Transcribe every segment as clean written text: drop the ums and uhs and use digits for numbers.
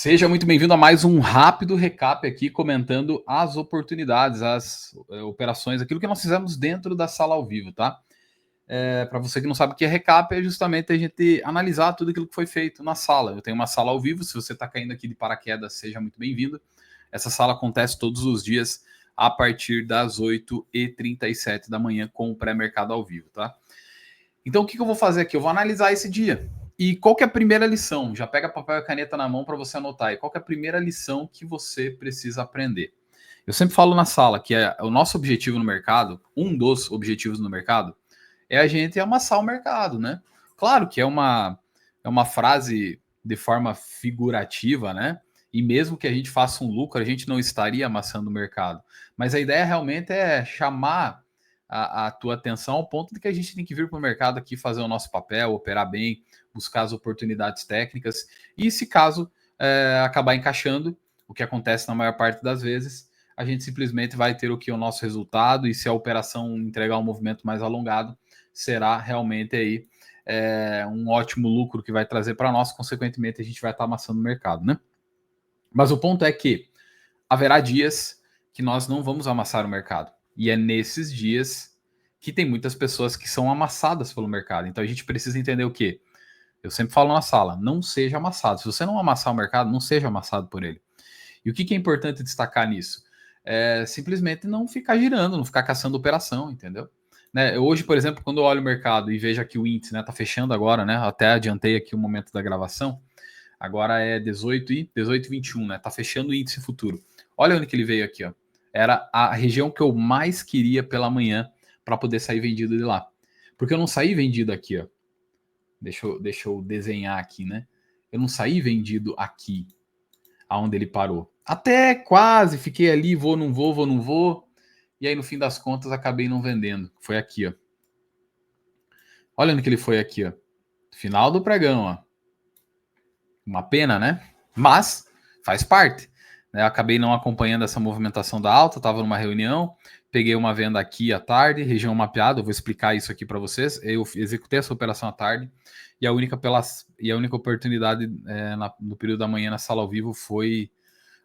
Seja muito bem-vindo a mais um rápido recap aqui, comentando as oportunidades, as operações, aquilo que nós fizemos dentro da sala ao vivo, tá? Para você que não sabe o que é recap, é justamente a gente analisar tudo aquilo que foi feito na sala. Eu tenho uma sala ao vivo, se você está caindo aqui de paraquedas, seja muito bem-vindo. Essa sala acontece todos os dias a partir das 8h37 da manhã com o pré-mercado ao vivo, tá? Então, o que eu vou fazer aqui? Eu vou analisar esse dia. E qual que é a primeira lição? Já pega papel e caneta na mão para você anotar. E qual que é a primeira lição que você precisa aprender? Eu sempre falo na sala que o nosso objetivo no mercado, um dos objetivos no mercado, é a gente amassar o mercado, né? Claro que é uma frase de forma figurativa, né? E mesmo que a gente faça um lucro, a gente não estaria amassando o mercado. Mas a ideia realmente é chamar a tua atenção ao ponto de que a gente tem que vir para o mercado aqui fazer o nosso papel, operar bem, buscar as oportunidades técnicas. E se caso acabar encaixando, o que acontece na maior parte das vezes, a gente simplesmente vai ter o nosso resultado, e se a operação entregar um movimento mais alongado, será realmente aí um ótimo lucro que vai trazer para nós, consequentemente a gente vai estar amassando o mercado, né? Mas o ponto é que haverá dias que nós não vamos amassar o mercado. E é nesses dias que tem muitas pessoas que são amassadas pelo mercado. Então a gente precisa entender o quê? Eu sempre falo na sala, não seja amassado. Se você não amassar o mercado, não seja amassado por ele. E o que é importante destacar nisso? É simplesmente não ficar girando, não ficar caçando operação, entendeu? Né? Hoje, por exemplo, quando eu olho o mercado e vejo aqui o índice, né, tá fechando agora, né? Até adiantei aqui o momento da gravação. Agora é 18h21, né? Tá fechando o índice futuro. Olha onde que ele veio aqui, ó. Era a região que eu mais queria pela manhã para poder sair vendido de lá. Porque eu não saí vendido aqui, ó. Deixa eu desenhar aqui, né? Eu não saí vendido aqui, aonde ele parou. Até quase fiquei ali, vou, não vou, vou, não vou. E aí, no fim das contas, acabei não vendendo. Foi aqui, ó. Olha onde que ele foi aqui, ó. Final do pregão, ó. Uma pena, né? Mas faz parte. Né? Eu acabei não acompanhando essa movimentação da alta, estava numa reunião, peguei uma venda aqui à tarde, região mapeada, eu vou explicar isso aqui para vocês. Eu executei essa operação à tarde e a única oportunidade no período da manhã na sala ao vivo foi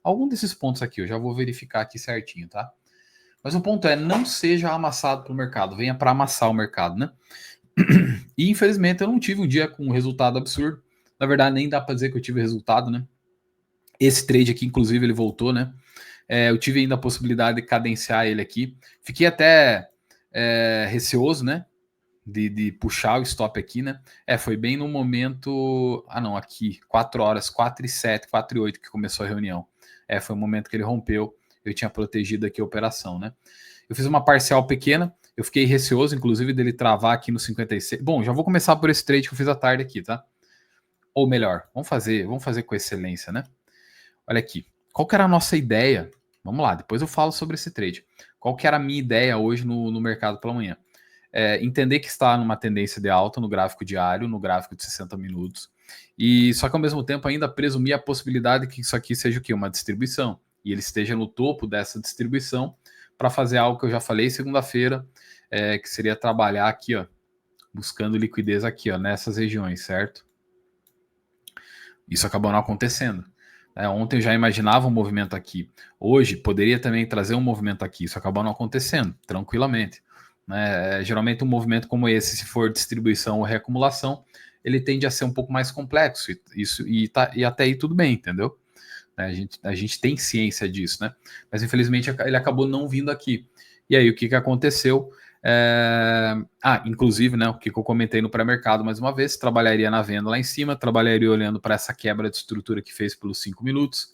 algum desses pontos aqui. Eu já vou verificar aqui certinho, tá? Mas o ponto é, não seja amassado pelo mercado, venha para amassar o mercado, né? E infelizmente eu não tive um dia com um resultado absurdo. Na verdade, nem dá para dizer que eu tive resultado, né? Esse trade aqui, inclusive, ele voltou, né? Eu tive ainda a possibilidade de cadenciar ele aqui. Fiquei até receoso, né? De puxar o stop aqui, né? Foi bem no momento. Ah, não, aqui, 4 horas, 4h07, 4h08 que começou a reunião. Foi o momento que ele rompeu. Eu tinha protegido aqui a operação, né? Eu fiz uma parcial pequena. Eu fiquei receoso, inclusive, dele travar aqui no 56. Bom, já vou começar por esse trade que eu fiz à tarde aqui, tá? Ou melhor, vamos fazer com excelência, né? Olha aqui, qual que era a nossa ideia? Vamos lá, depois eu falo sobre esse trade. Qual que era a minha ideia hoje no mercado pela manhã? Entender que está numa tendência de alta no gráfico diário, no gráfico de 60 minutos, e só que ao mesmo tempo ainda presumir a possibilidade que isso aqui seja o quê? Uma distribuição, e ele esteja no topo dessa distribuição para fazer algo que eu já falei segunda-feira, que seria trabalhar aqui, ó, buscando liquidez aqui, ó, nessas regiões, certo? Isso acabou não acontecendo. Ontem eu já imaginava um movimento aqui. Hoje poderia também trazer um movimento aqui. Isso acabou não acontecendo, tranquilamente. Geralmente um movimento como esse, se for distribuição ou reacumulação, ele tende a ser um pouco mais complexo. E até aí tudo bem, entendeu? A gente tem ciência disso, né? Mas infelizmente ele acabou não vindo aqui. E aí o que aconteceu? Inclusive, né, o que eu comentei no pré-mercado mais uma vez, trabalharia na venda lá em cima, trabalharia olhando para essa quebra de estrutura que fez pelos 5 minutos.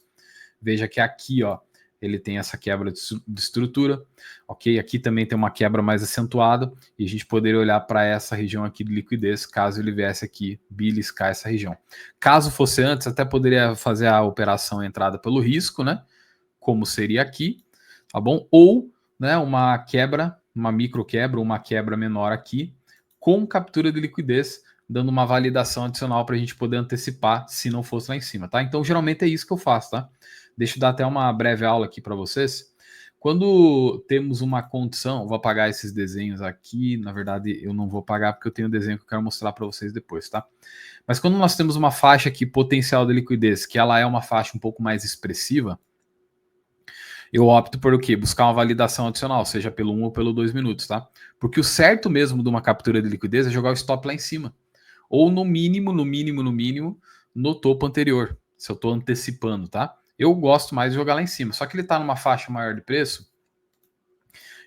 Veja que aqui, ó, ele tem essa quebra de estrutura, ok? Aqui também tem uma quebra mais acentuada, e a gente poderia olhar para essa região aqui de liquidez, caso ele viesse aqui beliscar essa região. Caso fosse antes, até poderia fazer a operação entrada pelo risco, né? Como seria aqui, tá bom? Ou, né, uma quebra, uma micro quebra, uma quebra menor aqui, com captura de liquidez, dando uma validação adicional para a gente poder antecipar se não fosse lá em cima, tá? Então, geralmente é isso que eu faço, tá? Deixa eu dar até uma breve aula aqui para vocês. Quando temos uma condição, vou apagar esses desenhos aqui, na verdade eu não vou apagar porque eu tenho um desenho que eu quero mostrar para vocês depois, tá? Mas quando nós temos uma faixa aqui, potencial de liquidez, que ela é uma faixa um pouco mais expressiva, eu opto por o quê? Buscar uma validação adicional, seja pelo 1 ou pelo 2 minutos, tá? Porque o certo mesmo de uma captura de liquidez é jogar o stop lá em cima. Ou no mínimo, no topo anterior, se eu estou antecipando, tá? Eu gosto mais de jogar lá em cima. Só que ele está numa faixa maior de preço,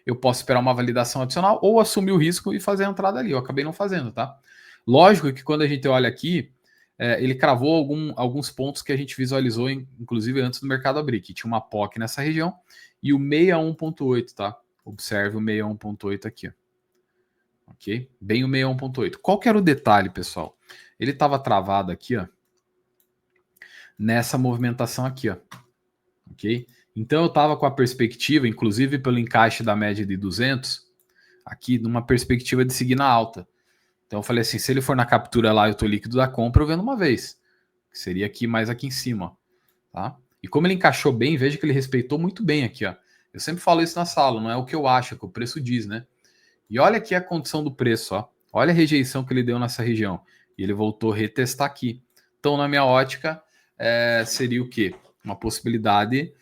eu posso esperar uma validação adicional ou assumir o risco e fazer a entrada ali. Eu acabei não fazendo, tá? Lógico que quando a gente olha aqui, ele cravou alguns pontos que a gente visualizou, inclusive antes do mercado abrir, que tinha uma POC nessa região e o 61.8, tá? Observe o 61.8 aqui, ó. Ok? Bem o 61.8. Qual que era o detalhe, pessoal? Ele estava travado aqui, ó, nessa movimentação aqui, ó. Ok? Então eu estava com a perspectiva, inclusive pelo encaixe da média de 200, aqui numa perspectiva de seguir na alta. Então eu falei assim, se ele for na captura lá, eu tô líquido da compra, eu vendo uma vez. Que seria aqui mais aqui em cima, ó, tá? E como ele encaixou bem, veja que ele respeitou muito bem aqui, ó. Eu sempre falo isso na sala, não é o que eu acho, é o que o preço diz, né? E olha aqui a condição do preço, ó. Olha a rejeição que ele deu nessa região. E ele voltou a retestar aqui. Então, na minha ótica, seria o quê? Uma possibilidade,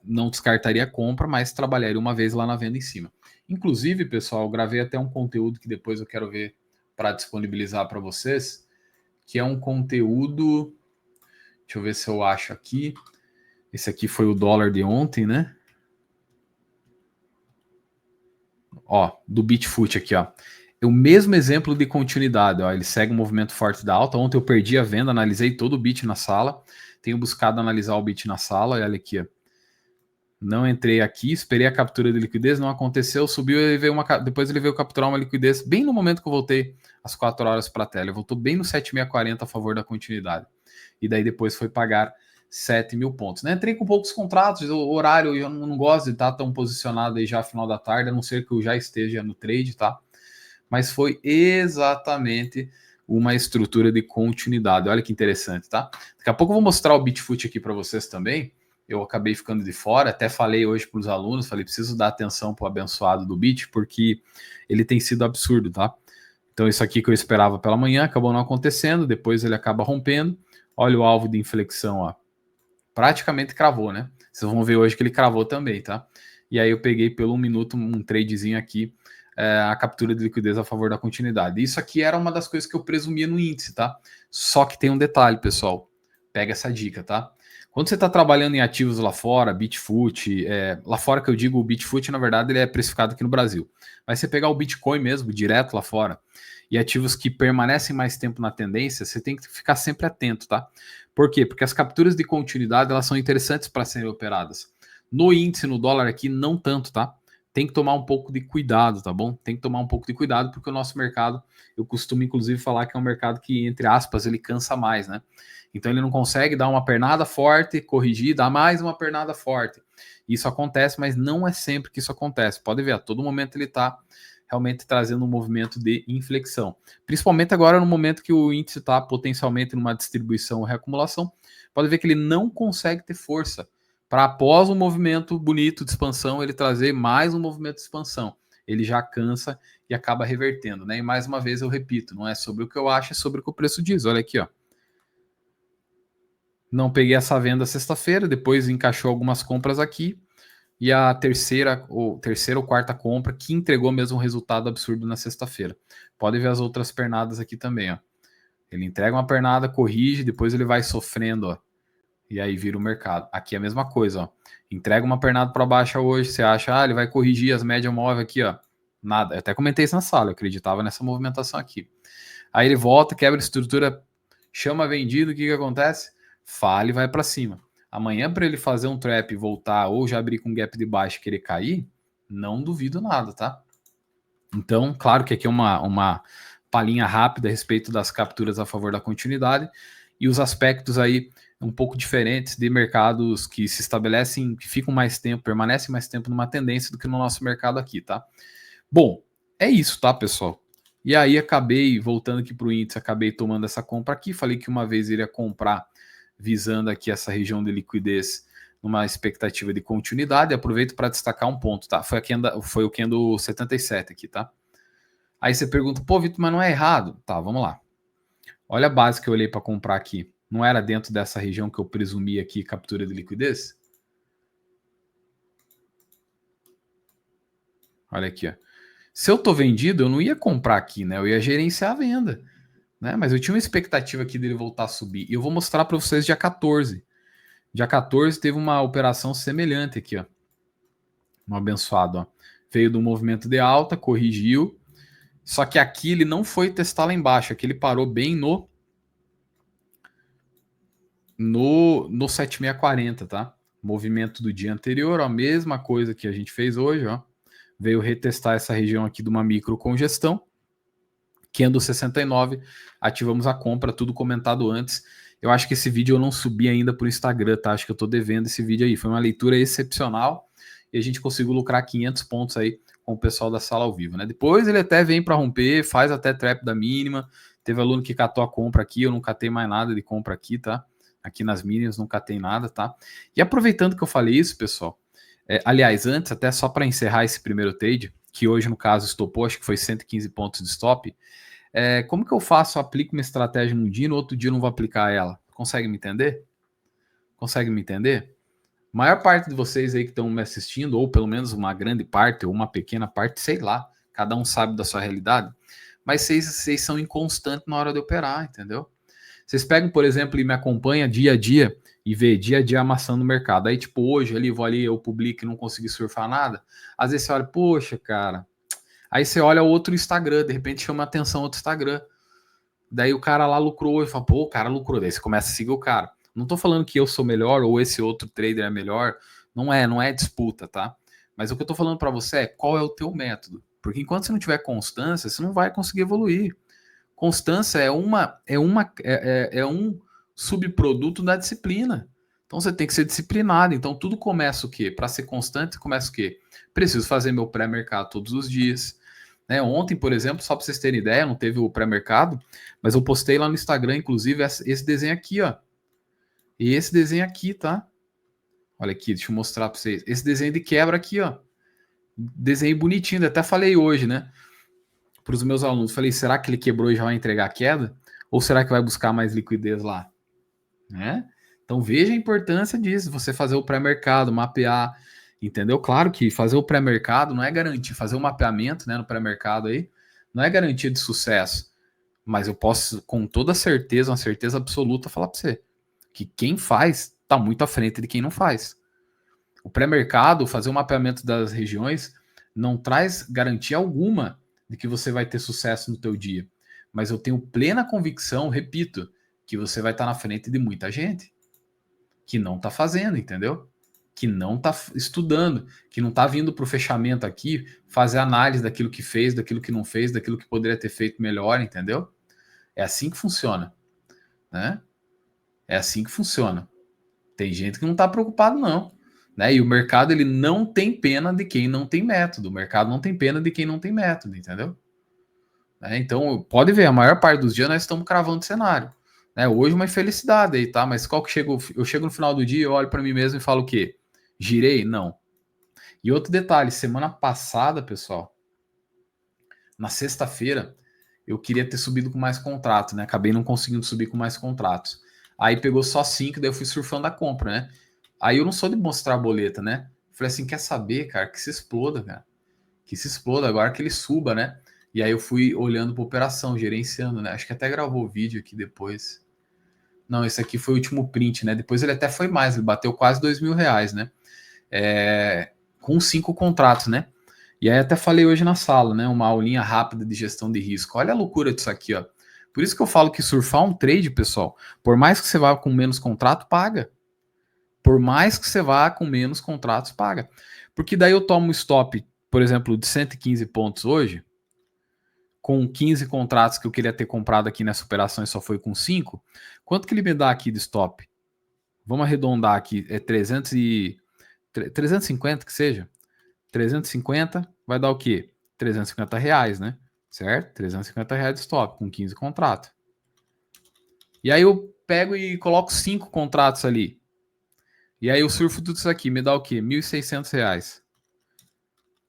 não descartaria a compra, mas trabalharia uma vez lá na venda em cima. Inclusive, pessoal, eu gravei até um conteúdo que depois eu quero ver para disponibilizar para vocês, que é um conteúdo. Deixa eu ver se eu acho aqui. Esse aqui foi o dólar de ontem, né? Ó, do Bitfoot aqui, ó. É o mesmo exemplo de continuidade, ó. Ele segue um movimento forte da alta. Ontem eu perdi a venda, analisei todo o Bit na sala. Tenho buscado analisar o Bit na sala. E olha aqui, ó. Não entrei aqui, esperei a captura de liquidez, não aconteceu, subiu e veio depois ele veio capturar uma liquidez bem no momento que eu voltei às 4 horas para a tela. Ele voltou bem no 7.640 a favor da continuidade. E daí depois foi pagar 7.000 pontos. Né? Entrei com poucos contratos, o horário eu não gosto de estar tão posicionado aí já final da tarde, a não ser que eu já esteja no trade, tá? Mas foi exatamente uma estrutura de continuidade. Olha que interessante, tá? Daqui a pouco eu vou mostrar o Bitfoot aqui para vocês também. Eu acabei ficando de fora, até falei hoje para os alunos, falei, preciso dar atenção para o abençoado do Bit, porque ele tem sido absurdo, tá? Então isso aqui que eu esperava pela manhã, acabou não acontecendo, depois ele acaba rompendo. Olha o alvo de inflexão, ó. Praticamente cravou, né? Vocês vão ver hoje que ele cravou também, tá? E aí eu peguei pelo 1 minuto um tradezinho aqui, a captura de liquidez a favor da continuidade. Isso aqui era uma das coisas que eu presumia no índice, tá? Só que tem um detalhe, pessoal. Pega essa dica, tá? Quando você está trabalhando em ativos lá fora, Bitfoot, lá fora que eu digo, o Bitfoot, na verdade, ele é precificado aqui no Brasil. Mas você pegar o Bitcoin mesmo, direto lá fora, e ativos que permanecem mais tempo na tendência, você tem que ficar sempre atento, tá? Por quê? Porque as capturas de continuidade, elas são interessantes para serem operadas. No índice, no dólar aqui, não tanto, tá? Tem que tomar um pouco de cuidado, tá bom? Tem que tomar um pouco de cuidado, porque o nosso mercado, eu costumo inclusive falar que é um mercado que, entre aspas, ele cansa mais, né? Então ele não consegue dar uma pernada forte, corrigir, dar mais uma pernada forte. Isso acontece, mas não é sempre que isso acontece. Pode ver, a todo momento ele está realmente trazendo um movimento de inflexão. Principalmente agora no momento que o índice está potencialmente numa distribuição ou reacumulação, pode ver que ele não consegue ter força para após um movimento bonito de expansão, ele trazer mais um movimento de expansão. Ele já cansa e acaba revertendo, né? E mais uma vez eu repito, não é sobre o que eu acho, é sobre o que o preço diz. Olha aqui, ó. Não peguei essa venda sexta-feira, depois encaixou algumas compras aqui. E a terceira ou quarta compra que entregou mesmo um resultado absurdo na sexta-feira. Pode ver as outras pernadas aqui também, ó. Ele entrega uma pernada, corrige, depois ele vai sofrendo, ó. E aí vira o mercado. Aqui é a mesma coisa, ó. Entrega uma pernada para baixo hoje, você acha, ele vai corrigir as médias móveis aqui, ó. Nada. Eu até comentei isso na sala, eu acreditava nessa movimentação aqui. Aí ele volta, quebra a estrutura, chama vendido, o que acontece? Fala e vai para cima. Amanhã, para ele fazer um trap e voltar, ou já abrir com gap de baixo e querer cair, não duvido nada, tá? Então, claro que aqui é uma palhinha rápida a respeito das capturas a favor da continuidade e os aspectos aí um pouco diferentes de mercados que se estabelecem, que ficam mais tempo, permanecem mais tempo numa tendência do que no nosso mercado aqui, tá? Bom, é isso, tá, pessoal? E aí acabei, voltando aqui para o índice, acabei tomando essa compra aqui, falei que uma vez iria comprar visando aqui essa região de liquidez numa expectativa de continuidade. Aproveito para destacar um ponto, tá? Foi o candle 77 aqui, tá? Aí você pergunta, pô, Vitor, mas não é errado? Tá, vamos lá. Olha a base que eu olhei para comprar aqui. Não era dentro dessa região que eu presumi aqui captura de liquidez? Olha aqui, ó. Se eu tô vendido, eu não ia comprar aqui, né? Eu ia gerenciar a venda, né? Mas eu tinha uma expectativa aqui dele voltar a subir. E eu vou mostrar para vocês dia 14. Dia 14 teve uma operação semelhante aqui, ó. Um abençoado, ó. Veio do movimento de alta, corrigiu. Só que aqui ele não foi testar lá embaixo. Aqui ele parou bem no 7640, tá? Movimento do dia anterior, ó, a mesma coisa que a gente fez hoje, ó. Veio retestar essa região aqui de uma micro congestão. Candle 69, ativamos a compra, tudo comentado antes. Eu acho que esse vídeo eu não subi ainda para o Instagram, tá? Acho que eu tô devendo esse vídeo aí. Foi uma leitura excepcional e a gente conseguiu lucrar 500 pontos aí com o pessoal da sala ao vivo, né? Depois ele até vem para romper, faz até trap da mínima. Teve aluno que catou a compra aqui, eu não catei mais nada de compra aqui, tá? Aqui nas mínimas não catei nada, tá? E aproveitando que eu falei isso, pessoal, aliás, antes, até só para encerrar esse primeiro trade, que hoje no caso estopou, acho que foi 115 pontos de stop. Como que eu faço? Eu aplico uma estratégia num dia e no outro dia eu não vou aplicar ela? Consegue me entender? Consegue me entender? A maior parte de vocês aí que estão me assistindo, ou pelo menos uma grande parte, ou uma pequena parte, sei lá, cada um sabe da sua realidade, mas vocês são inconstantes na hora de operar, entendeu? Vocês pegam, por exemplo, e me acompanham dia a dia e vê dia a dia amassando o mercado. Aí, tipo, hoje ali, vou ali, eu publico e não consegui surfar nada. Às vezes você olha, poxa, cara. Aí você olha outro Instagram, de repente chama a atenção outro Instagram. Daí o cara lá lucrou e fala, pô, o cara lucrou. Daí você começa a seguir o cara. Não tô falando que eu sou melhor ou esse outro trader é melhor. Não é disputa, tá? Mas o que eu tô falando para você é qual é o teu método. Porque enquanto você não tiver constância, você não vai conseguir evoluir. Constância é um subproduto da disciplina. Então você tem que ser disciplinado. Então tudo começa o quê? Para ser constante, começa o quê? Preciso fazer meu pré-mercado todos os dias. Né? Ontem, por exemplo, só para vocês terem ideia, não teve o pré-mercado, mas eu postei lá no Instagram, inclusive, esse desenho aqui, ó. E esse desenho aqui, tá? Olha aqui, deixa eu mostrar para vocês. Esse desenho de quebra aqui, ó. Desenho bonitinho, até falei hoje, né? Para os meus alunos. Falei, será que ele quebrou e já vai entregar a queda? Ou será que vai buscar mais liquidez lá? Né? Então veja a importância disso, você fazer o pré-mercado, mapear, entendeu? Claro que fazer o pré-mercado não é garantir, fazer o mapeamento, né, no pré-mercado aí, não é garantia de sucesso, mas eu posso com toda certeza, uma certeza absoluta, falar para você que quem faz está muito à frente de quem não faz. O pré-mercado, fazer o mapeamento das regiões, não traz garantia alguma de que você vai ter sucesso no teu dia. Mas eu tenho plena convicção, repito, que você vai estar na frente de muita gente que não está fazendo, entendeu? Que não está estudando, que não está vindo para o fechamento aqui fazer análise daquilo que fez, daquilo que não fez, daquilo que poderia ter feito melhor, entendeu? É assim que funciona, né? É assim que funciona. Tem gente que não está preocupado, não. Né? E o mercado ele não tem pena de quem não tem método. O mercado não tem pena de quem não tem método, entendeu? Né? Então, pode ver, a maior parte dos dias nós estamos cravando cenário. Né? Hoje uma infelicidade aí, tá? Mas qual que chega? Eu chego no final do dia, eu olho para mim mesmo e falo o quê? Girei? Não. E outro detalhe, semana passada, pessoal, na sexta-feira, eu queria ter subido com mais contratos, né? Acabei não conseguindo subir com mais contratos. Aí pegou só 5, daí eu fui surfando a compra, né? Aí eu não sou de mostrar a boleta, né? Falei assim, quer saber, cara, que se exploda, cara. Que se exploda agora que ele suba, né? E aí eu fui olhando para operação, gerenciando, né? Acho que até gravou o vídeo aqui depois. Não, esse aqui foi o último print, né? Depois ele até foi mais, ele bateu quase R$ 2.000, né? Com 5 contratos, né? E aí até falei hoje na sala, né? Uma aulinha rápida de gestão de risco. Olha a loucura disso aqui, ó. Por isso que eu falo que surfar um trade, pessoal, por mais que você vá com menos contrato, paga. Por mais que você vá com menos contratos, paga. Porque daí eu tomo um stop, por exemplo, de 115 pontos hoje, com 15 contratos que eu queria ter comprado aqui nessa operação e só foi com 5. Quanto que ele me dá aqui de stop? Vamos arredondar aqui, 350 que seja. 350 vai dar o quê? R$ 350, né? Certo? R$ 350 de stop com 15 contratos. E aí eu pego e coloco 5 contratos ali. E aí eu surfo tudo isso aqui, me dá o quê? R$ 1.600.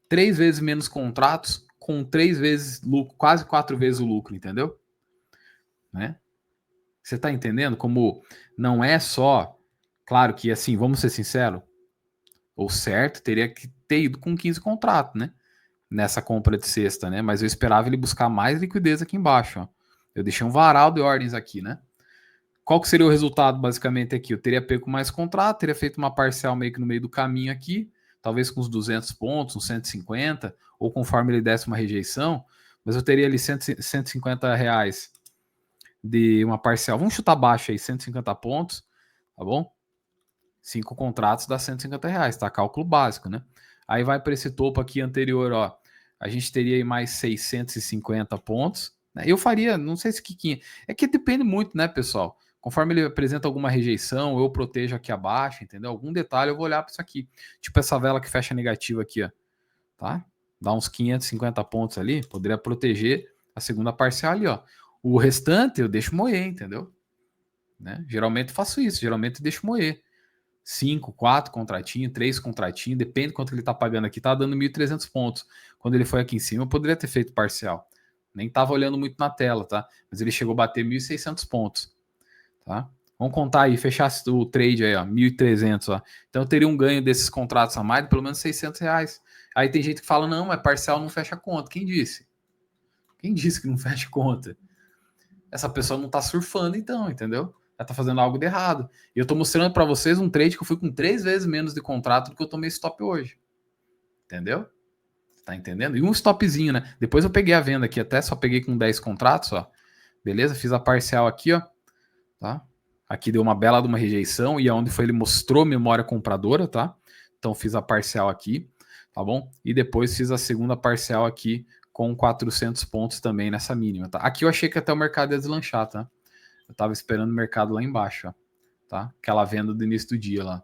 3 vezes menos contratos com 3 vezes lucro, quase 4 vezes o lucro, entendeu? Né? Você tá entendendo como não é só... Claro que, assim, vamos ser sinceros, o certo teria que ter ido com 15 contratos, né? Nessa compra de sexta, né? Mas eu esperava ele buscar mais liquidez aqui embaixo, ó. Eu deixei um varal de ordens aqui, né? Qual que seria o resultado, basicamente, aqui? Eu teria pego mais contrato, teria feito uma parcial meio que no meio do caminho aqui, talvez com uns 200 pontos, uns 150, ou conforme ele desse uma rejeição, mas eu teria ali 150 reais de uma parcial. Vamos chutar baixo aí, 150 pontos, tá bom? 5 contratos dá 150 reais, tá? Cálculo básico, né? Aí vai para esse topo aqui anterior, ó. A gente teria aí mais 650 pontos. Né? Eu faria, não sei se que é que depende muito, né, pessoal? Conforme ele apresenta alguma rejeição, eu protejo aqui abaixo, entendeu? Algum detalhe eu vou olhar para isso aqui. Tipo essa vela que fecha negativa aqui, ó. Tá? Dá uns 550 pontos ali, poderia proteger a segunda parcial ali, ó. O restante eu deixo moer, entendeu? Né? Geralmente eu faço isso, geralmente eu deixo moer. 5, 4 contratinhos, 3 contratinhos, depende quanto ele tá pagando aqui, tá dando 1.300 pontos. Quando ele foi aqui em cima, eu poderia ter feito parcial. Nem tava olhando muito na tela, tá? Mas ele chegou a bater 1.600 pontos, tá? Vamos contar aí, fechar o trade aí, ó, 1.300, ó. Então eu teria um ganho desses contratos a mais de pelo menos 600 reais. Aí tem gente que fala, não, mas parcial não fecha conta. Quem disse? Quem disse que não fecha conta? Essa pessoa não tá surfando então, entendeu? Ela tá fazendo algo de errado. E eu tô mostrando para vocês um trade que eu fui com 3 vezes menos de contrato do que eu tomei stop hoje. Entendeu? Tá entendendo? E um stopzinho, né? Depois eu peguei a venda aqui, até só peguei com 10 contratos, ó. Beleza? Fiz a parcial aqui, ó. Tá? Aqui deu uma bela de uma rejeição e aonde foi ele mostrou memória compradora, tá? Então fiz a parcial aqui, tá bom? E depois fiz a segunda parcial aqui com 400 pontos também nessa mínima, tá? Aqui eu achei que até o mercado ia deslanchar, tá? Eu tava esperando o mercado lá embaixo, ó, tá? Aquela venda do início do dia lá,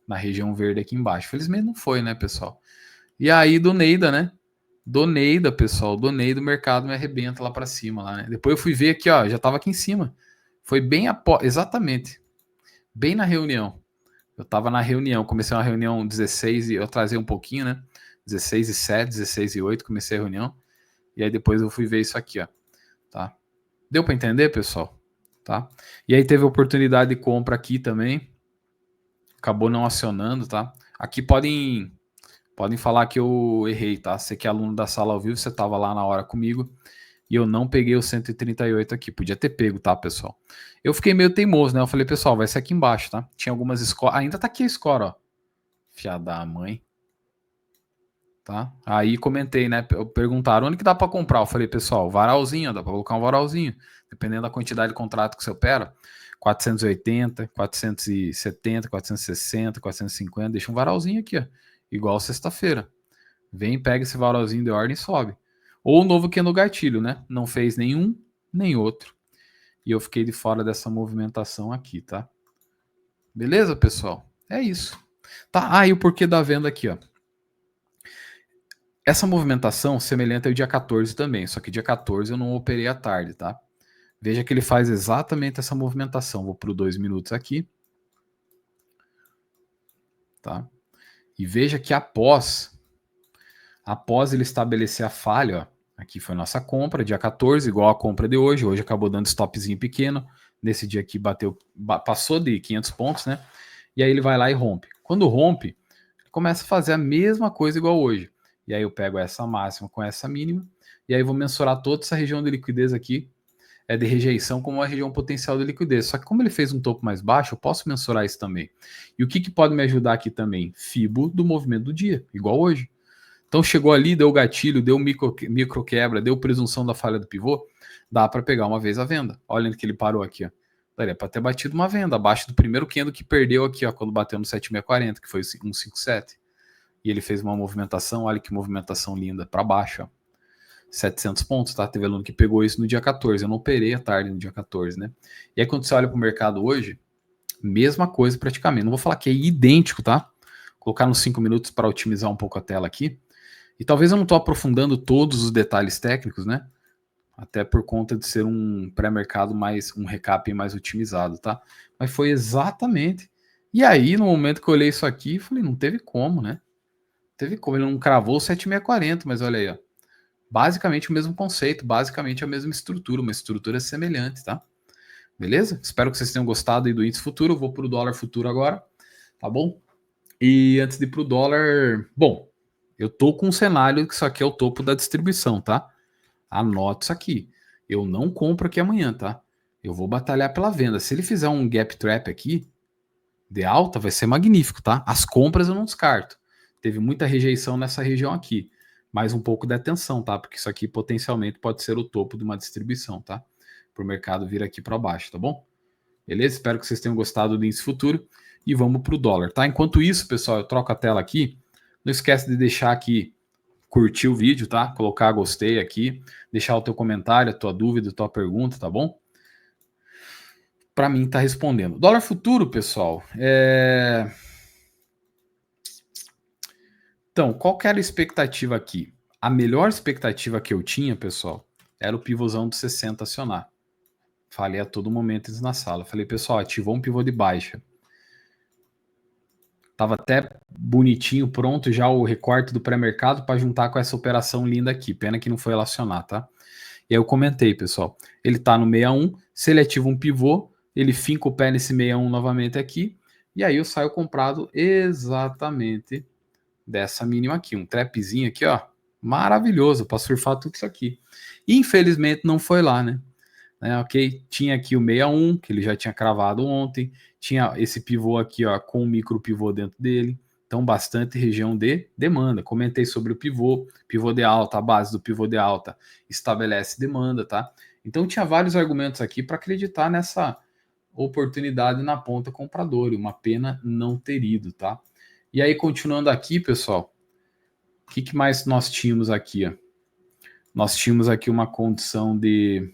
na região verde aqui embaixo. Felizmente não foi, né, pessoal? E aí do Neida, né? Do Neida, pessoal, do Neida o mercado me arrebenta lá para cima lá, né? Depois eu fui ver aqui, ó, já tava aqui em cima. Foi bem após, exatamente, bem na reunião. Eu tava na reunião, comecei uma reunião 16 e eu trazei um pouquinho, né? 16 e 7, 16 e 8, comecei a reunião. E aí depois eu fui ver isso aqui, ó, tá? Deu para entender, pessoal? Tá? E aí teve oportunidade de compra aqui também. Acabou não acionando, tá? Aqui podem falar que eu errei, tá? Você que é aluno da sala ao vivo, você estava lá na hora comigo e eu não peguei o 138 aqui. Podia ter pego, tá, pessoal? Eu fiquei meio teimoso, né? Eu falei, pessoal, vai ser aqui embaixo, tá? Tinha algumas escolas. Ainda tá aqui a escola, ó. Fiada da mãe. Tá? Aí comentei, né? Perguntaram onde que dá para comprar. Eu falei, pessoal, varalzinho, dá para colocar um varalzinho, dependendo da quantidade de contrato que você opera. 480, 470, 460, 450, deixa um varalzinho aqui, ó. Igual sexta-feira. Vem, pega esse varalzinho de ordem e sobe. Ou o novo que é no gatilho, né? Não fez nenhum, nem outro. E eu fiquei de fora dessa movimentação aqui, tá? Beleza, pessoal? É isso. Tá, e o porquê da venda aqui, ó. Essa movimentação semelhante ao dia 14 também, só que dia 14 eu não operei à tarde, tá? Veja que ele faz exatamente essa movimentação. Vou para o 2 minutos aqui. Tá? E veja que após ele estabelecer a falha, ó, aqui foi nossa compra, dia 14, igual a compra de hoje. Hoje acabou dando stopzinho pequeno. Nesse dia aqui passou de 500 pontos, né? E aí ele vai lá e rompe. Quando rompe, ele começa a fazer a mesma coisa igual hoje. E aí eu pego essa máxima com essa mínima, e aí vou mensurar toda essa região de liquidez aqui, de rejeição, como uma região potencial de liquidez. Só que como ele fez um topo mais baixo, eu posso mensurar isso também. E o que pode me ajudar aqui também? Fibo do movimento do dia, igual hoje. Então chegou ali, deu gatilho, deu micro quebra, deu presunção da falha do pivô, dá para pegar uma vez a venda. Olha que ele parou aqui, ó. Daria para ter batido uma venda abaixo do primeiro candle que perdeu aqui, ó, quando bateu no 7640, que foi 157. E ele fez uma movimentação, olha que movimentação linda, para baixo, ó. 700 pontos, tá? Teve aluno que pegou isso no dia 14, eu não operei à tarde no dia 14, né? E aí quando você olha para o mercado hoje, mesma coisa praticamente. Não vou falar que é idêntico, tá? Vou colocar nos 5 minutos para otimizar um pouco a tela aqui. E talvez eu não estou aprofundando todos os detalhes técnicos, né? Até por conta de ser um pré-mercado um recap mais otimizado, tá? Mas foi exatamente. E aí, no momento que eu olhei isso aqui, falei, não teve como, né? Teve como, ele não cravou o 7640, mas olha aí, ó. Basicamente o mesmo conceito, basicamente a mesma estrutura, uma estrutura semelhante, tá? Beleza? Espero que vocês tenham gostado aí do índice futuro. Eu vou para o dólar futuro agora, tá bom? E antes de ir para o dólar, bom, eu tô com um cenário que isso aqui é o topo da distribuição, tá? Anote isso aqui. Eu não compro aqui amanhã, tá? Eu vou batalhar pela venda. Se ele fizer um gap trap aqui, de alta, vai ser magnífico, tá? As compras eu não descarto. Teve muita rejeição nessa região aqui. Mais um pouco de atenção, tá? Porque isso aqui potencialmente pode ser o topo de uma distribuição, tá? Para o mercado vir aqui para baixo, tá bom? Beleza? Espero que vocês tenham gostado do índice futuro e vamos para o dólar, tá? Enquanto isso, pessoal, eu troco a tela aqui. Não esquece de deixar aqui, curtir o vídeo, tá? Colocar gostei aqui, deixar o teu comentário, a tua dúvida, a tua pergunta, tá bom? Para mim tá respondendo. Dólar futuro, pessoal, Então, qual que era a expectativa aqui? A melhor expectativa que eu tinha, pessoal, era o pivôzão de 60 acionar. Falei a todo momento isso na sala. Falei, pessoal, ativou um pivô de baixa. Tava até bonitinho, pronto já o recorte do pré-mercado para juntar com essa operação linda aqui. Pena que não foi relacionar, tá? E aí eu comentei, pessoal, ele tá no 61, se ele ativa um pivô, ele finca o pé nesse 61 novamente aqui, e aí eu saio comprado exatamente dessa mínima aqui, um trapzinho aqui, ó, maravilhoso, para surfar tudo isso aqui. Infelizmente não foi lá, né? Ok, tinha aqui o 61, que ele já tinha cravado ontem, tinha esse pivô aqui, ó, com o micro pivô dentro dele, então bastante região de demanda. Comentei sobre o pivô de alta, a base do pivô de alta estabelece demanda, tá? Então tinha vários argumentos aqui para acreditar nessa oportunidade na ponta compradora, uma pena não ter ido, tá? E aí, continuando aqui, pessoal, o que mais nós tínhamos aqui? Ó? Nós tínhamos aqui uma condição de...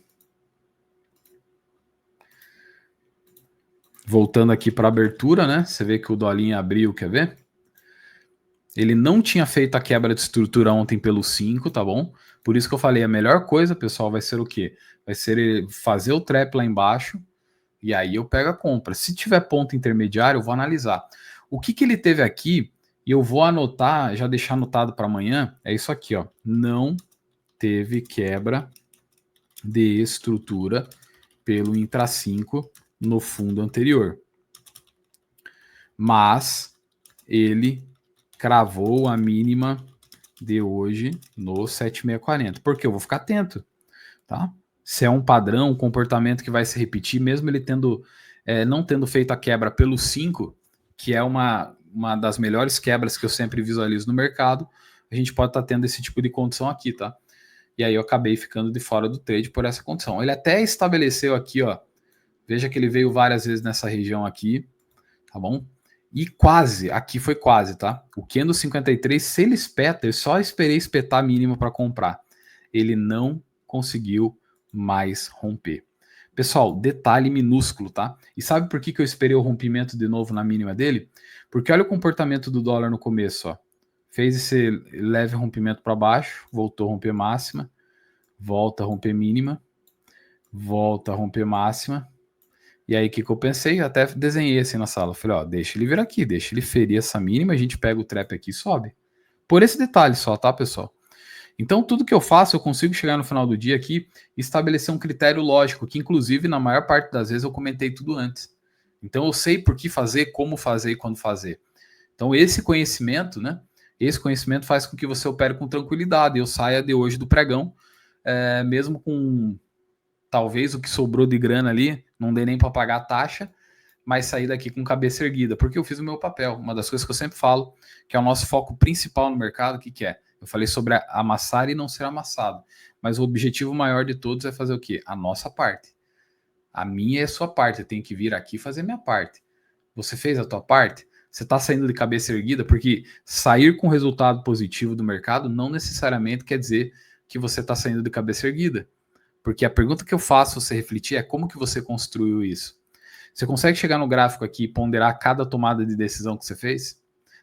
Voltando aqui para a abertura, né? Você vê que o dolinho abriu, quer ver? Ele não tinha feito a quebra de estrutura ontem pelo 5, tá bom? Por isso que eu falei, a melhor coisa, pessoal, vai ser o quê? Vai ser fazer o trap lá embaixo e aí eu pego a compra. Se tiver ponto intermediário, eu vou analisar. O que ele teve aqui, e eu vou anotar, já deixar anotado para amanhã, é isso aqui, ó. Não teve quebra de estrutura pelo intra 5 no fundo anterior. Mas ele cravou a mínima de hoje no 7640. Porque eu vou ficar atento, tá? Se é um padrão, um comportamento que vai se repetir, mesmo ele tendo não tendo feito a quebra pelo 5, que é uma das melhores quebras que eu sempre visualizo no mercado, a gente pode estar tendo esse tipo de condição aqui, tá? E aí eu acabei ficando de fora do trade por essa condição. Ele até estabeleceu aqui, ó, veja que ele veio várias vezes nessa região aqui, tá bom? E quase, aqui foi quase, tá? O Kendo 53, se ele espeta, eu só esperei espetar a mínima para comprar. Ele não conseguiu mais romper. Pessoal, detalhe minúsculo, tá? E sabe por que eu esperei o rompimento de novo na mínima dele? Porque olha o comportamento do dólar no começo, ó. Fez esse leve rompimento para baixo, voltou a romper máxima, volta a romper mínima, volta a romper máxima. E aí, o que eu pensei? Eu até desenhei assim na sala. Falei, ó, deixa ele vir aqui, deixa ele ferir essa mínima, a gente pega o trap aqui e sobe. Por esse detalhe só, tá, pessoal? Então, tudo que eu faço, eu consigo chegar no final do dia aqui e estabelecer um critério lógico, que inclusive, na maior parte das vezes, eu comentei tudo antes. Então, eu sei por que fazer, como fazer e quando fazer. Então, esse conhecimento, né? Esse conhecimento faz com que você opere com tranquilidade. Eu saia de hoje do pregão, mesmo com talvez o que sobrou de grana ali, não dê nem para pagar a taxa, mas sair daqui com cabeça erguida, porque eu fiz o meu papel. Uma das coisas que eu sempre falo, que é o nosso foco principal no mercado, o que é? Eu falei sobre amassar e não ser amassado, mas o objetivo maior de todos é fazer o quê? A nossa parte. A minha é a sua parte, eu tenho que vir aqui e fazer a minha parte. Você fez a tua parte? Você está saindo de cabeça erguida? Porque sair com resultado positivo do mercado não necessariamente quer dizer que você está saindo de cabeça erguida. Porque a pergunta que eu faço você refletir é como que você construiu isso? Você consegue chegar no gráfico aqui e ponderar cada tomada de decisão que você fez?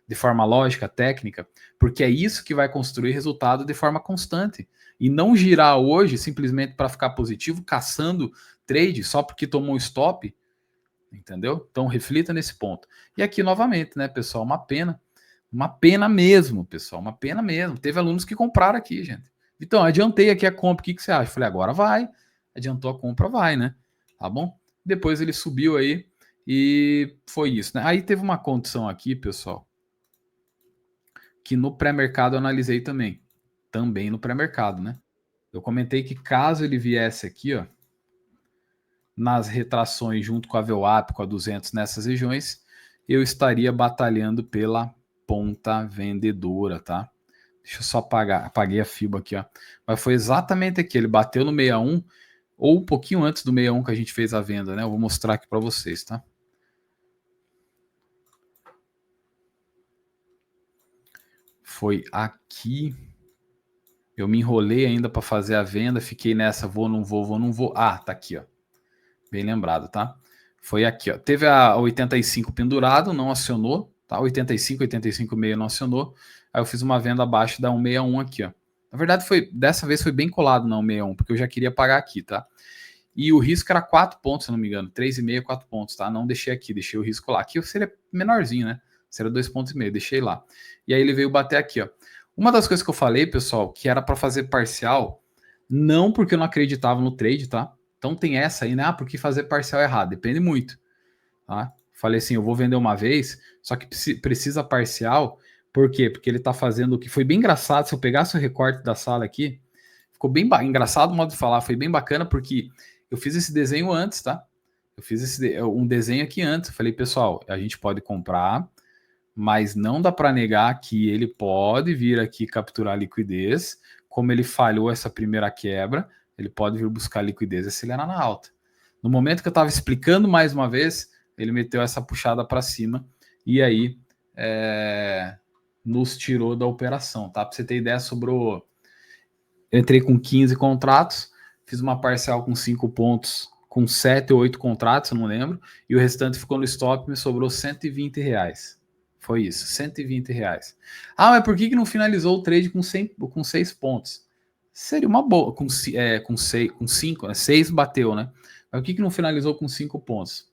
De forma lógica, técnica? Porque é isso que vai construir resultado de forma constante. E não girar hoje simplesmente para ficar positivo, caçando trade só porque tomou um stop. Entendeu? Então reflita nesse ponto. E aqui novamente, né, pessoal? Uma pena mesmo, pessoal. Uma pena mesmo. Teve alunos que compraram aqui, gente. Então, adiantei aqui a compra. O que você acha? Falei, agora vai. Adiantou a compra, vai, né? Tá bom? depois ele subiu aí e foi isso, né? Aí teve uma condição aqui, pessoal, que no pré-mercado eu analisei também no pré-mercado, né? Eu comentei que caso ele viesse aqui, ó, nas retrações junto com a VWAP, com a 200 nessas regiões, eu estaria batalhando pela ponta vendedora, tá? Deixa eu só apagar, apaguei a FIBA aqui, ó. Mas foi exatamente aqui, ele bateu no 61 ou um pouquinho antes do 61 que a gente fez a venda, né? Eu vou mostrar aqui para vocês, tá? Foi aqui. Eu me enrolei ainda para fazer a venda, fiquei nessa, vou, não vou, vou, não vou. Ah, tá aqui, ó. Bem lembrado, tá? Foi aqui, ó. Teve a 85 pendurado, não acionou, tá? 85, 85,6 não acionou. Aí eu fiz uma venda abaixo da 161 aqui, ó. Na verdade, dessa vez foi bem colado na 161, porque eu já queria pagar aqui, tá? E o risco era 4 pontos, se não me engano. 3,5, 4 pontos, tá? Não deixei aqui, deixei o risco lá. Aqui seria menorzinho, né? Seria 2,5 pontos, deixei lá. E aí ele veio bater aqui, ó. Uma das coisas que eu falei, pessoal, que era para fazer parcial, não porque eu não acreditava no trade, tá? Então tem essa aí, né? Ah, porque fazer parcial é errado. Depende muito, tá? Falei assim, eu vou vender uma vez, só que precisa parcial. Por quê? Porque ele tá fazendo o que foi bem engraçado. Se eu pegasse o recorte da sala aqui, ficou bem engraçado o modo de falar, foi bem bacana, porque eu fiz esse desenho antes, tá? Eu fiz um desenho aqui antes. Eu falei, pessoal, a gente pode comprar, mas não dá para negar que ele pode vir aqui capturar liquidez, como ele falhou essa primeira quebra, ele pode vir buscar liquidez e acelerar na alta. No momento que eu estava explicando mais uma vez, ele meteu essa puxada para cima e aí nos tirou da operação, tá? Para você ter ideia, sobrou. Eu entrei com 15 contratos, fiz uma parcial com 5 pontos, com 7 ou 8 contratos, eu não lembro, e o restante ficou no stop, me sobrou R$ 120. Foi isso, R$ 120. Ah, mas por que não finalizou o trade com 6 pontos? Seria uma boa, com 5, né? 6 bateu, né? Mas por que não finalizou com 5 pontos?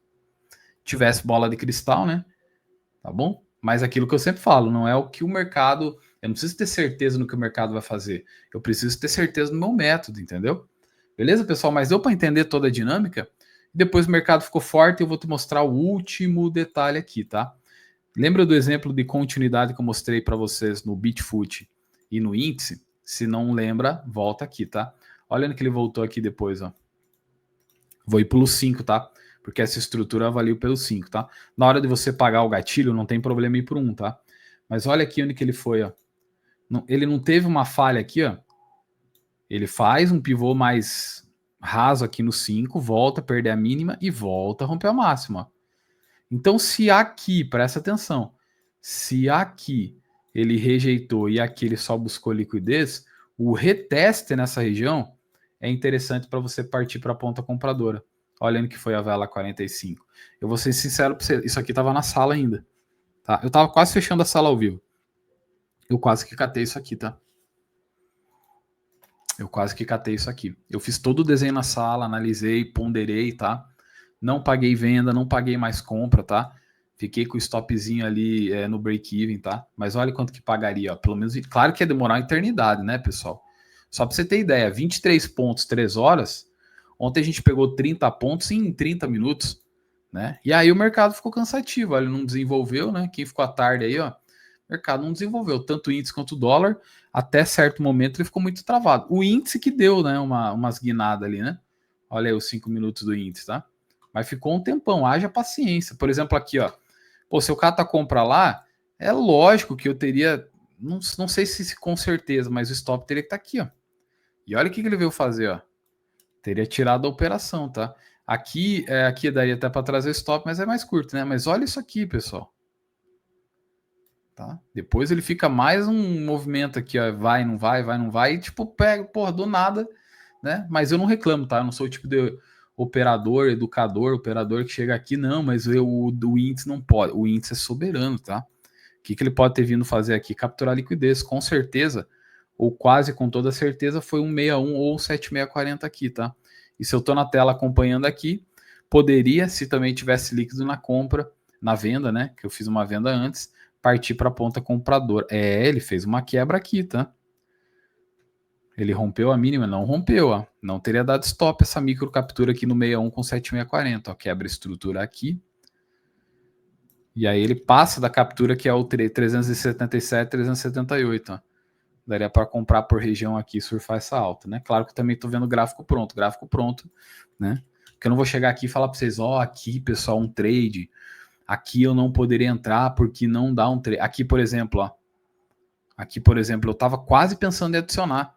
Tivesse bola de cristal, né? Tá bom? Mas aquilo que eu sempre falo, não é o que o mercado. Eu não preciso ter certeza no que o mercado vai fazer. Eu preciso ter certeza no meu método, entendeu? Beleza, pessoal? Mas deu para entender toda a dinâmica? Depois o mercado ficou forte e eu vou te mostrar o último detalhe aqui, tá? Lembra do exemplo de continuidade que eu mostrei para vocês no Bitfoot e no índice? Se não lembra, volta aqui, tá? Olha que ele voltou aqui depois, ó. Vou ir pelo 5, tá? Porque essa estrutura avalia pelo 5, tá? Na hora de você pagar o gatilho, não tem problema ir por 1, tá? Mas olha aqui onde que ele foi, ó. Ele não teve uma falha aqui, ó. Ele faz um pivô mais raso aqui no 5, volta a perder a mínima e volta a romper a máxima. Então, se aqui, presta atenção, se aqui ele rejeitou e aqui ele só buscou liquidez, o reteste nessa região é interessante para você partir para a ponta compradora. Olhando que foi a vela 45. Eu vou ser sincero para você, isso aqui estava na sala ainda. Tá? Eu estava quase fechando a sala ao vivo. Eu quase que catei isso aqui, tá? Eu quase que catei isso aqui. Eu fiz todo o desenho na sala, analisei, ponderei, tá? Não paguei venda, não paguei mais compra, tá? Fiquei com o stopzinho ali no break-even, tá? Mas olha quanto que pagaria, ó. Pelo menos, claro que ia demorar uma eternidade, né, pessoal? Só para você ter ideia, 23 pontos, 3 horas. Ontem a gente pegou 30 pontos em 30 minutos, né? E aí o mercado ficou cansativo, ele não desenvolveu, né? Quem ficou à tarde aí, ó, o mercado não desenvolveu, tanto o índice quanto o dólar, até certo momento ele ficou muito travado. O índice que deu, né, umas guinadas ali, né? Olha aí os 5 minutos do índice, tá? Mas ficou um tempão, haja paciência. Por exemplo, aqui, ó. Pô, se o Cata compra lá, é lógico que eu teria. Não sei se com certeza, mas o stop teria que estar aqui, ó. E olha o que ele veio fazer, ó. Teria tirado a operação, tá? Aqui daria até para trazer stop, mas é mais curto, né? Mas olha isso aqui, pessoal. Tá? Depois ele fica mais um movimento aqui, ó. Vai, não vai, vai, não vai. E tipo, pega, porra, do nada, né? Mas eu não reclamo, tá? Eu não sou o tipo de operador, educador, operador que chega aqui, não, mas o índice não pode. O índice é soberano, tá? O que ele pode ter vindo fazer aqui? Capturar liquidez, com certeza, ou quase com toda certeza, foi um 61 ou 7640 aqui, tá? E se eu tô na tela acompanhando aqui, poderia, se também tivesse líquido na compra, na venda, né? Que eu fiz uma venda antes, partir para a ponta compradora. Ele fez uma quebra aqui, tá? Ele rompeu a mínima? Não rompeu, ó. Não teria dado stop essa micro captura aqui no 61 com 7640, ó. Quebra a estrutura aqui. E aí ele passa da captura que é o 377, 378, ó. Daria para comprar por região aqui e surfar essa alta, né? Claro que eu também estou vendo gráfico pronto, né? Porque eu não vou chegar aqui e falar para vocês, ó, aqui, pessoal, um trade. Aqui eu não poderia entrar porque não dá um trade. Aqui, por exemplo, ó. Aqui, por exemplo, eu estava quase pensando em adicionar.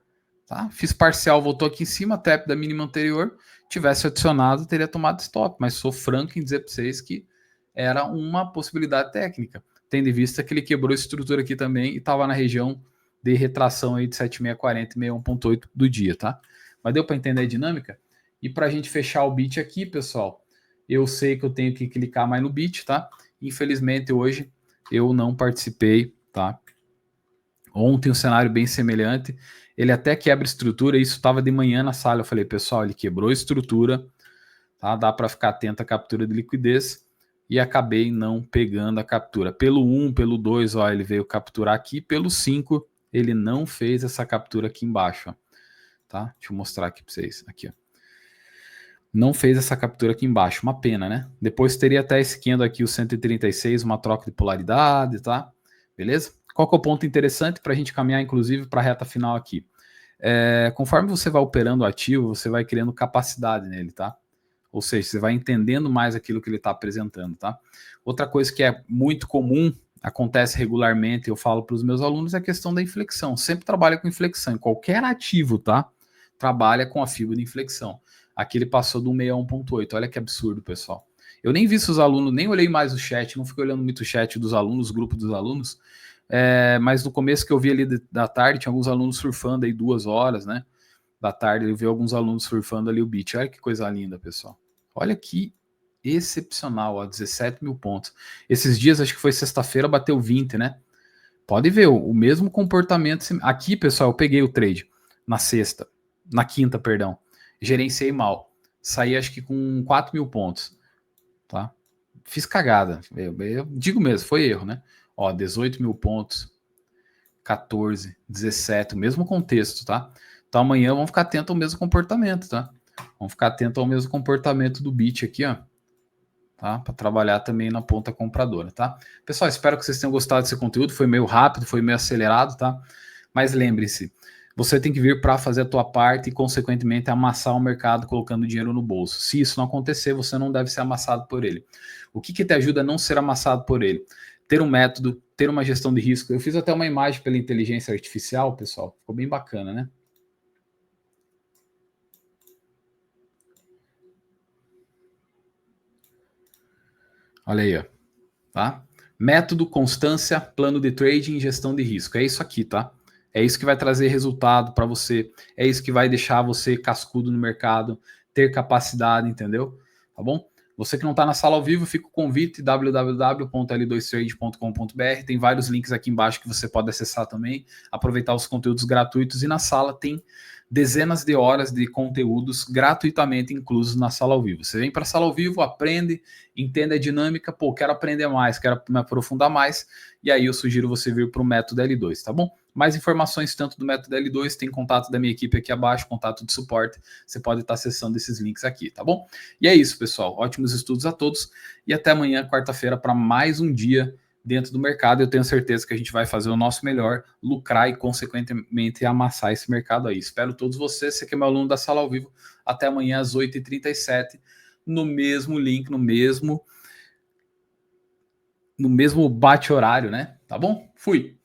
Tá? Fiz parcial, voltou aqui em cima, tap da mínima anterior. Tivesse adicionado, teria tomado stop. Mas sou franco em dizer para vocês que era uma possibilidade técnica. Tendo em vista que ele quebrou a estrutura aqui também e estava na região de retração aí de 7640 e 61.8 do dia, tá? Mas deu para entender a dinâmica? E para a gente fechar o bit aqui, pessoal, eu sei que eu tenho que clicar mais no bit, tá? Infelizmente hoje eu não participei, tá? Ontem um cenário bem semelhante, ele até quebra estrutura, isso estava de manhã na sala, eu falei, pessoal, ele quebrou a estrutura, tá? Dá para ficar atento à captura de liquidez, e acabei não pegando a captura. Pelo 1, pelo 2, ó, ele veio capturar aqui, pelo 5, ele não fez essa captura aqui embaixo, ó, tá? Deixa eu mostrar aqui para vocês, aqui, ó. Não fez essa captura aqui embaixo, uma pena, né? Depois teria até esse candle aqui, o 136, uma troca de polaridade, tá? Beleza? Qual que é o ponto interessante para a gente caminhar, inclusive, para a reta final aqui? Conforme você vai operando o ativo, você vai criando capacidade nele, tá? Ou seja, você vai entendendo mais aquilo que ele está apresentando, tá? Outra coisa que é muito comum, acontece regularmente, eu falo para os meus alunos, é a questão da inflexão. Sempre trabalha com inflexão, em qualquer ativo, tá? Trabalha com a fibra de inflexão. Aqui ele passou do 61.8, olha que absurdo, pessoal. Eu nem vi se os alunos, nem olhei mais o chat, não fiquei olhando muito o chat dos alunos, grupo dos alunos, mas no começo que eu vi ali da tarde, tinha alguns alunos surfando aí 2 horas, né? Da tarde, eu vi alguns alunos surfando ali o beat. Olha que coisa linda, pessoal. Olha que excepcional, ó, 17 mil pontos. Esses dias, acho que foi sexta-feira, bateu 20, né? Pode ver o mesmo comportamento. Aqui, pessoal, eu peguei o trade na quinta, perdão. Gerenciei mal. Saí, acho que com 4 mil pontos, tá? Fiz cagada. Eu digo mesmo, foi erro, né? Ó, 18 mil pontos, 14, 17, o mesmo contexto, tá? Então amanhã vamos ficar atento ao mesmo comportamento, tá? Vamos ficar atento ao mesmo comportamento do bit aqui, ó. Tá? Para trabalhar também na ponta compradora, tá? Pessoal, espero que vocês tenham gostado desse conteúdo. Foi meio rápido, foi meio acelerado, tá? Mas lembre-se, você tem que vir para fazer a tua parte e, consequentemente, amassar o mercado colocando dinheiro no bolso. Se isso não acontecer, você não deve ser amassado por ele. O que te ajuda a não ser amassado por ele? Ter um método, ter uma gestão de risco. Eu fiz até uma imagem pela inteligência artificial, pessoal. Ficou bem bacana, né? Olha aí, ó. Tá? Método, constância, plano de trading e gestão de risco. É isso aqui, tá? É isso que vai trazer resultado para você. É isso que vai deixar você cascudo no mercado, ter capacidade, entendeu? Tá bom? Você que não está na sala ao vivo, fica o convite, www.l2trade.com.br. Tem vários links aqui embaixo que você pode acessar também, aproveitar os conteúdos gratuitos. E na sala tem dezenas de horas de conteúdos gratuitamente inclusos na sala ao vivo. Você vem para a sala ao vivo, aprende, entende a dinâmica, pô, quero aprender mais, quero me aprofundar mais, e aí eu sugiro você vir para o método L2, tá bom? Mais informações tanto do método L2, tem contato da minha equipe aqui abaixo, contato de suporte, você pode estar acessando esses links aqui, tá bom? E é isso, pessoal, ótimos estudos a todos, e até amanhã, quarta-feira, para mais um dia dentro do mercado. Eu tenho certeza que a gente vai fazer o nosso melhor, lucrar e, consequentemente, amassar esse mercado aí. Espero todos vocês, você que é meu aluno da sala ao vivo, até amanhã às 8h37, no mesmo link, no mesmo bate-horário, né? Tá bom? Fui!